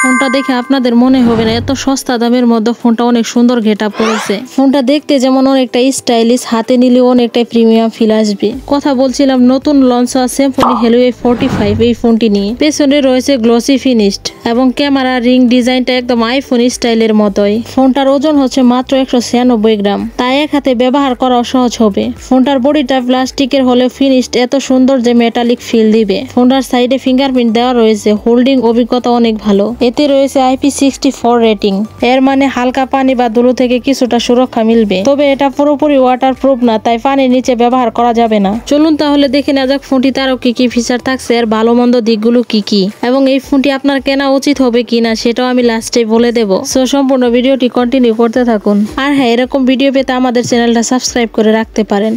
ফোনটা দেখে আপনাদের মনে হবে না এত সস্তা দামের মধ্যে ফোনটা অনেক সুন্দর গেটআপ করেছে। ফোনটা দেখতে যেমন অনেকটা স্টাইলিশ, হাতে নিলে অনেকটা প্রিমিয়াম ফিল আসবে। কথা বলছিলাম নতুন লঞ্চ আছে Symphony Helio A45 এই ফোনটি নিয়ে। পেছনে রয়েছে গ্লসি ফিনিশড এবং ক্যামেরা রিং ডিজাইনটা একদম আইফোন স্টাইলের মতোই। ফোনটার ওজন হচ্ছে মাত্র 196 গ্রাম, তাই এক হাতে ব্যবহার করা সহজ হবে। ফোনটার বডিটা প্লাস্টিকের হলে ফিনিশড এত সুন্দর যে মেটালিক ফিল দিবে। ফোনটার সাইডে ফিঙ্গারপ্রিন্ট দেওয়া রয়েছে, হোল্ডিং অভিজ্ঞতা অনেক ভালো। এতে রয়েছে IP64 রেটিং, এর মানে হালকা পানি বা ধুলো থেকে কিছুটা সুরক্ষা মিলবে। তবে এটা পুরোপুরি ওয়াটারপ্রুফ না, তাই পানির নিচে ব্যবহার করা যাবে না। চলুন তাহলে দেখে নেওয়া যাক ফোনটিতে আরো কি কি ফিচার থাকছে, এর ভালো মন্দ দিকগুলো কি কি, এবং এই ফোনটি আপনার কেনা উচিত হবে কিনা সেটাও আমি লাস্টে বলে দেব। সো সম্পূর্ণ ভিডিওটি কন্টিনিউ করতে থাকুন। আর হ্যাঁ, এরকম ভিডিও পেতে আমাদের চ্যানেলটা সাবস্ক্রাইব করে রাখতে পারেন।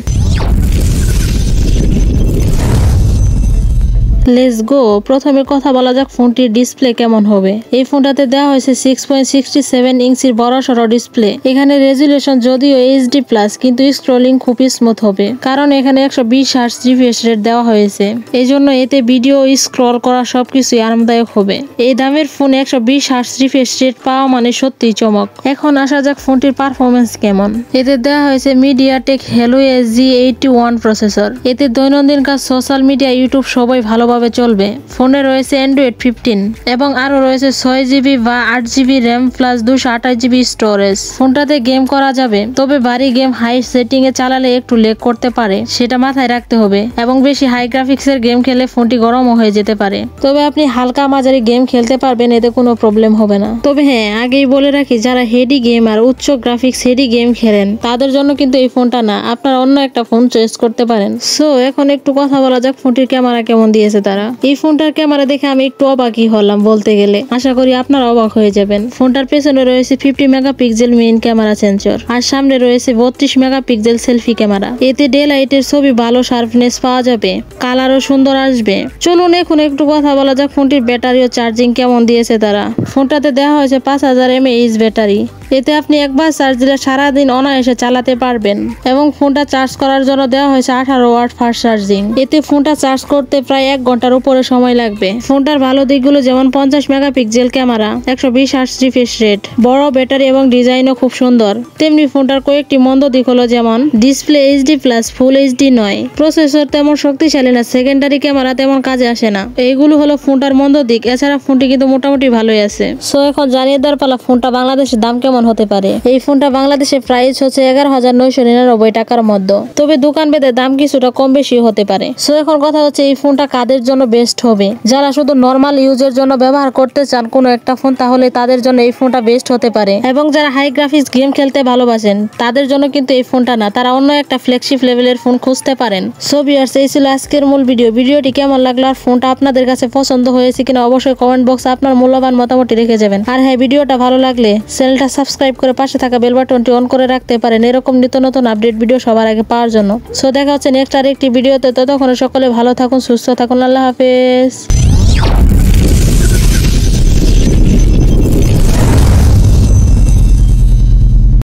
Let's go. প্রথমে কথা বলা যাক ফোনটির ডিসপ্লে কেমন হবে। এই ফোনটাতে দেওয়া হয়েছে 6.67 ইঞ্চির বড়সড় ডিসপ্লে। এখানে রেজুলেশন যদিও HD+, কিন্তু স্ক্রলিং খুবই স্মুথ হবে, কারণ এখানে 120 হার্টজ রিফ্রেশ রেট দেওয়া হয়েছে। এই জন্য এতে ভিডিও স্ক্রল করা সবকিছুই আরামদায়ক হবে। এই দামের ফোন 120 হার্টজ রিফ্রেশ রেট পাওয়া মানে সত্যিই চমক। এখন আসা যাক ফোনটির পারফরমেন্স কেমন। এতে দেওয়া হয়েছে MediaTek Helio G81 প্রসেসর। এতে দৈনন্দিন কাজ, সোশ্যাল মিডিয়া, ইউটিউব সবাই ভালোভাবে চলবে। ফোনে রয়েছে Android 15 এবং আরো রয়েছে 6GB বা 8GB RAM plus 228GB storage. ফোনটাতে গেম করা যাবে, তবে ভারী গেম হাই সেটিং এ চালালে একটু লেগ করতে পারে, সেটা মাথায় রাখতে হবে। এবং বেশি হাই গ্রাফিক্সের গেম খেলে ফোনটি গরমও হয়ে যেতে পারে। তবে আপনি হালকা মাঝারি গেম খেলতে পারবেন, এতে কোনো প্রবলেম হবে না। তবে হ্যাঁ, আগেই বলে রাখি, যারা হেডি গেম আর উচ্চ গ্রাফিক্স হেডি গেম খেলেন তাদের জন্য কিন্তু এই ফোনটা না, আপনারা অন্য একটা ফোন চয়েস করতে পারেন। সো এখন একটু কথা বলা যাক ফোনটির ক্যামেরা কেমন দিয়েছে তারা। এই ফোনটার ক্যামেরা দেখে আমি একটু অবাকই হলাম বলতে গেলে, আশা করি আপনারা অবাক হয়ে যাবেন। ফোনটার পেছনে রয়েছে 50 মেগাপিক্সেল মেইন ক্যামেরা সেন্সর, আর সামনে রয়েছে 32 মেগাপিক্সেল সেলফি ক্যামেরা। এতে ডে লাইটের ছবি ভালো শার্পনেস পাওয়া যাবে, কালারও সুন্দর আসবে। চলুন এখন একটু কথা বলা যাক ফোনটির ব্যাটারি ও চার্জিং কেমন দিয়েছে তারা। ফোনটাতে দেওয়া হয়েছে 5000 mAh ব্যাটারি। এতে আপনি একবার চার্জ দিলে সারাদিন অনায়াসে চালাতে পারবেন। এবং ফোনটা চার্জ করার জন্য দেওয়া হয়েছে 18 ওয়াট ফাস্ট চার্জিং। এতে ফোনটা চার্জ করতে প্রায় 1 ঘন্টার উপরে সময় লাগবে। ফোনটার ভালো দিকগুলো যেমন 50 megapixel camera, 120 hertz refresh rate, বড় ব্যাটারি এবং ডিজাইনও খুব সুন্দর। তেমনি ফোনটার কয়েকটি মন্দ দিক হলো যেমন ডিসপ্লে HD+, ফুল HD নয়, প্রসেসর তেমন শক্তিশালী না, সেকেন্ডারি ক্যামেরা তেমন কাজে আসে না। এইগুলো হলো ফোনটার মন্দ দিক। এছাড়া ফোনটি কিন্তু মোটামুটি ভালোই আছে। সো এখন জানিয়ে দেওয়ার পালা ফোনটা বাংলাদেশের দাম কেমন হতে পারে। এই ফোনটা বাংলাদেশে প্রাইস হচ্ছে 11,999 টাকার মধ্যে, তবে দোকান ভেদে দাম কিছুটা কম বেশি হতে পারে। সো এখন কথা হচ্ছে এই ফোনটা কাদের জন্য বেস্ট হবে। যারা শুধু নরমাল ইউজের জন্য ব্যবহার করতে চান কোনো একটা ফোন, তাহলে তাদের জন্য এই ফোনটা বেস্ট হতে পারে। এবং যারা হাই গ্রাফিক্স গেম খেলতে ভালোবাসেন তাদের জন্য কিন্তু এই ফোনটা না, তারা অন্য একটা ফ্ল্যাগশিপ লেভেলের ফোন খুঁজতে পারেন। সো ভিউয়ার্স, এই ছিল আজকের মূল ভিডিও। ভিডিওটি কেমন লাগলো আর ফোনটা আপনাদের কাছে পছন্দ হয়েছে কিনা অবশ্যই কমেন্ট বক্সে আপনার মূল্যবান মতামত রেখে যাবেন। আর হ্যাঁ, ভিডিওটা ভালো লাগলে চ্যানেলটা সাবস্ক্রাইব করে পাশে থাকা বেল বাটনটি অন করে রাখতে পারেন এরকম নিত্য নতুন আপডেট ভিডিও সবার আগে পাওয়ার জন্য। সো দেখা হচ্ছে নেক্সট আরেকটি ভিডিওতে। ততক্ষণ সকলে ভালো থাকুন, সুস্থ থাকুন। আল্লাহ হাফেজ।